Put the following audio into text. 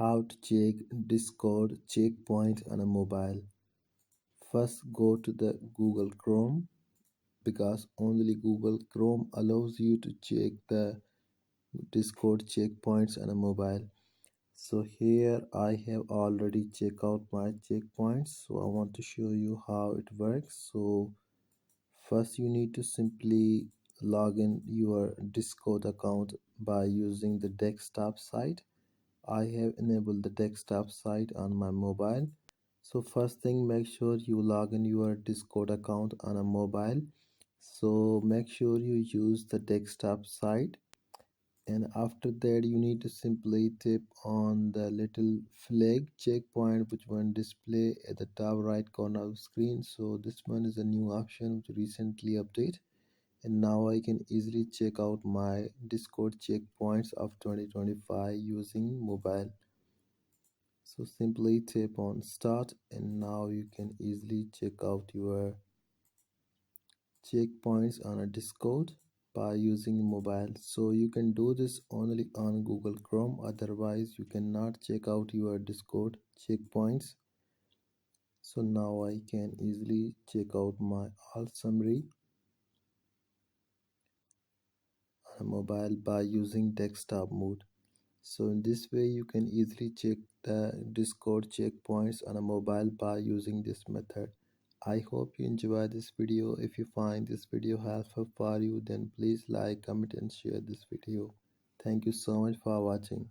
How to check Discord checkpoint on a mobile. First go to the Google Chrome because only Google Chrome allows you to check the Discord checkpoints on a mobile. So here I have already checked out my checkpoints. So I want to show you how it works. So first you need to simply log in your Discord account by using the desktop site. I have enabled the desktop site on my mobile. So first thing, make sure you log in your Discord account on a mobile. So make sure you use the desktop site, and after that you need to simply tap on the little flag checkpoint which one display at the top right corner of the screen. So this one is a new option which recently updated, and now I can easily check out my Discord checkpoints of 2025 using mobile. So simply tap on start, and now you can easily check out your checkpoints on a Discord by using mobile. So you can do this only on Google Chrome, otherwise you cannot check out your Discord checkpoints. So now I can easily check out my all summary on a mobile by using desktop mode. So in this way you can easily check the Discord checkpoints on a mobile by using this method. I hope you enjoy this video. If you find this video helpful for you, then please like, comment and share this video. Thank you so much for watching.